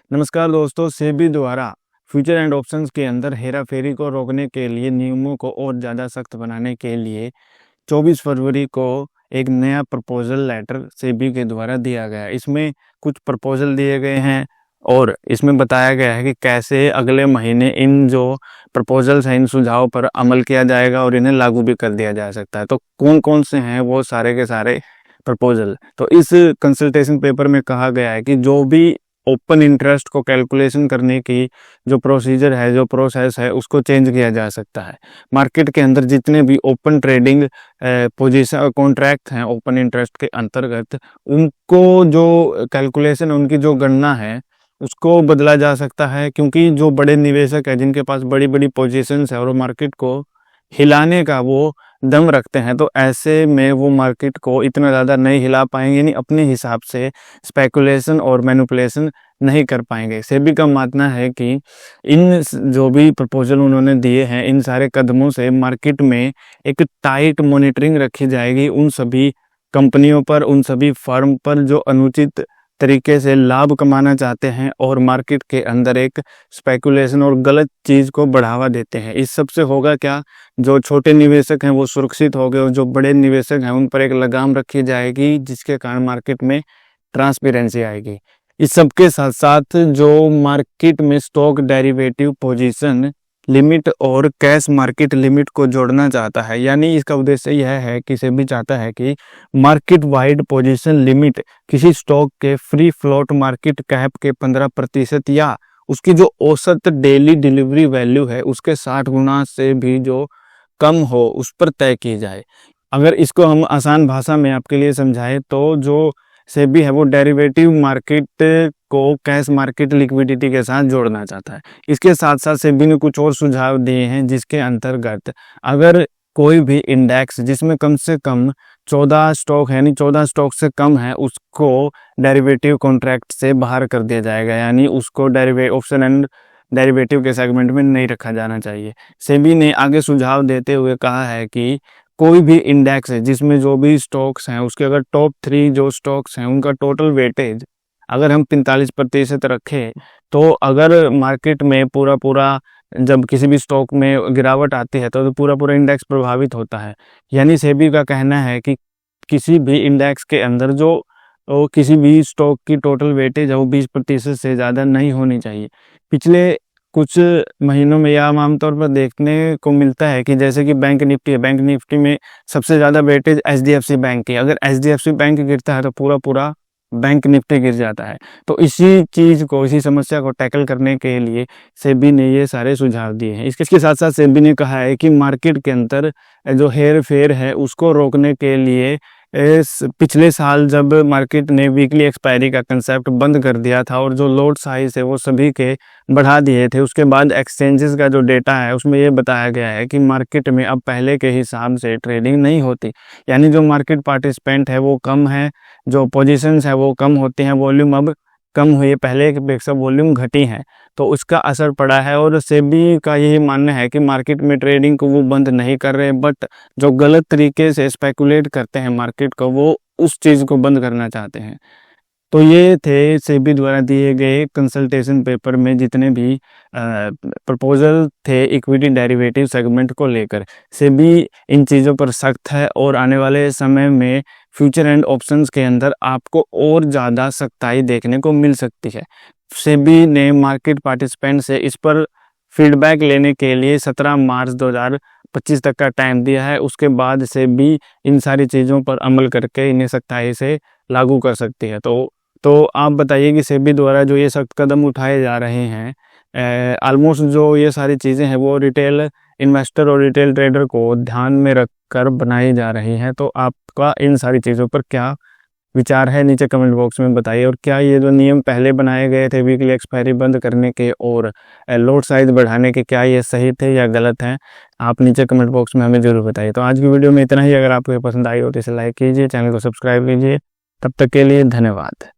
नमस्कार दोस्तों, सेबी द्वारा फ्यूचर एंड ऑप्शंस के अंदर हेराफेरी को रोकने के लिए नियमों को और ज़्यादा सख्त बनाने के लिए 24 फरवरी को एक नया प्रपोजल लेटर सेबी के द्वारा दिया गया। इसमें कुछ प्रपोजल दिए गए हैं और इसमें बताया गया है कि कैसे अगले महीने इन जो प्रपोजल्स हैं इन सुझावों पर अमल किया जाएगा और इन्हें लागू भी कर दिया जा सकता है। तो कौन कौन से हैं वो सारे के सारे प्रपोजल। तो इस कंसल्टेशन पेपर में कहा गया है कि जो भी ओपन इंटरेस्ट को कैलकुलेशन करने की जो प्रोसीजर है, जो प्रोसेस है, उसको चेंज किया जा सकता है। मार्केट के अंदर जितने भी ओपन ट्रेडिंग पोजीशन कॉन्ट्रैक्ट हैं ओपन इंटरेस्ट के अंतर्गत, उनको जो कैलकुलेशन, उनकी जो गणना है उसको बदला जा सकता है। क्योंकि जो बड़े निवेशक हैं जिनके पास बड़ी बड़ी पोजीशंस है और मार्केट को हिलाने का वो दम रखते हैं, तो ऐसे में वो मार्केट को इतना ज़्यादा नहीं हिला पाएंगे, यानी अपने हिसाब से स्पेकुलेशन और मैनिपुलेशन नहीं कर पाएंगे। सेबी का मानना है कि इन जो भी प्रपोजल उन्होंने दिए हैं, इन सारे कदमों से मार्केट में एक टाइट मॉनिटरिंग रखी जाएगी उन सभी कंपनियों पर, उन सभी फर्म पर जो अनुचित तरीके से लाभ कमाना चाहते हैं और मार्केट के अंदर एक स्पेकुलेशन और गलत चीज़ को बढ़ावा देते हैं। इस सब से होगा क्या, जो छोटे निवेशक हैं वो सुरक्षित हो गए और जो बड़े निवेशक हैं उन पर एक लगाम रखी जाएगी, जिसके कारण मार्केट में ट्रांसपेरेंसी आएगी। इस सब के साथ साथ जो मार्केट में स्टॉक डेरिवेटिव पोजीशन लिमिट और कैश मार्केट लिमिट को जोड़ना चाहता है, यानी इसका उद्देश्य यह है कि सेबी चाहता है कि मार्केट वाइड पोजीशन लिमिट किसी स्टॉक के फ्री फ्लोट मार्केट कैप के 15% या उसकी जो औसत डेली डिलीवरी वैल्यू है उसके 60 गुना से भी जो कम हो उस पर तय की जाए। अगर इसको हम आसान भाषा में आपके लिए समझाएं तो जो सेबी है वो डेरिवेटिव मार्केट को कैश मार्केट लिक्विडिटी के साथ जोड़ना चाहता है। इसके साथ साथ सेबी ने कुछ और सुझाव दिए हैं, जिसके अंतर्गत अगर कोई भी इंडेक्स जिसमें कम से कम 14 स्टॉक है, यानी 14 स्टॉक से कम है, उसको डेरिवेटिव कॉन्ट्रैक्ट से बाहर कर दिया जाएगा, यानी उसको ऑप्शन एंड डेरिवेटिव के सेगमेंट में नहीं रखा जाना चाहिए। सेबी ने आगे सुझाव देते हुए कहा है कि कोई भी इंडेक्स है जिसमें जो भी स्टॉक्स हैं उसके अगर टॉप 3 जो स्टॉक्स हैं उनका टोटल वेटेज अगर हम 45% रखें, तो अगर मार्केट में पूरा जब किसी भी स्टॉक में गिरावट आती है तो पूरा इंडेक्स प्रभावित होता है। यानी सेबी का कहना है कि किसी भी इंडेक्स के अंदर जो किसी भी स्टॉक की टोटल वेटेज है वो 20% से ज़्यादा नहीं होनी चाहिए। पिछले कुछ महीनों में यह आमतौर पर देखने को मिलता है कि जैसे कि बैंक निफ्टी है, बैंक निफ्टी में सबसे ज़्यादा वेटेज एचडीएफसी बैंक की। अगर एचडीएफसी बैंक गिरता है तो पूरा बैंक निफ्टी गिर जाता है। तो इसी समस्या को टैकल करने के लिए सेबी ने ये सारे सुझाव दिए हैं। इसके साथ साथ सेबी ने कहा है कि मार्केट के अंदर जो हेर फेर है उसको रोकने के लिए पिछले साल जब मार्केट ने वीकली एक्सपायरी का कंसेप्ट बंद कर दिया था और जो लोड साइज है वो सभी के बढ़ा दिए थे, उसके बाद एक्सचेंजेस का जो डेटा है उसमें ये बताया गया है कि मार्केट में अब पहले के हिसाब से ट्रेडिंग नहीं होती। यानी जो मार्केट पार्टिसिपेंट है वो कम है, जो पोजीशंस है वो कम होती हैं, वॉल्यूम अब कम हुई है, पहले की अपेक्षा वॉल्यूम घटी है, तो उसका असर पड़ा है। और सेबी का यही मानना है कि मार्केट में ट्रेडिंग को वो बंद नहीं कर रहे, बट जो गलत तरीके से स्पेकुलेट करते हैं मार्केट को, वो उस चीज़ को बंद करना चाहते हैं। तो ये थे सेबी द्वारा दिए गए कंसल्टेशन पेपर में जितने भी प्रपोजल थे इक्विटी डेरिवेटिव सेगमेंट को लेकर। सेबी इन चीज़ों पर सख्त है और आने वाले समय में फ्यूचर एंड ऑप्शंस के अंदर आपको और ज़्यादा सख्ताई देखने को मिल सकती है। सेबी ने मार्केट पार्टिसिपेंट से इस पर फीडबैक लेने के लिए 17 मार्च 2025 तक का टाइम दिया है। उसके बाद सेबी इन सारी चीज़ों पर अमल करके इन्हें सख्ताई से लागू कर सकती है। तो आप बताइए कि सेबी द्वारा जो ये सख्त कदम उठाए जा रहे हैं, ऑलमोस्ट जो ये सारी चीज़ें हैं वो रिटेल इन्वेस्टर और रिटेल ट्रेडर को ध्यान में रखकर बनाई जा रही हैं। तो आपका इन सारी चीज़ों पर क्या विचार है, नीचे कमेंट बॉक्स में बताइए। और क्या ये जो नियम पहले बनाए गए थे वीकली एक्सपायरी बंद करने के और लोड साइज बढ़ाने के, क्या ये सही थे या गलत हैं? आप नीचे कमेंट बॉक्स में हमें ज़रूर बताइए। तो आज की वीडियो में इतना ही। अगर आपको ये पसंद आई हो तो इसे लाइक कीजिए, चैनल को सब्सक्राइब कीजिए। तब तक के लिए धन्यवाद।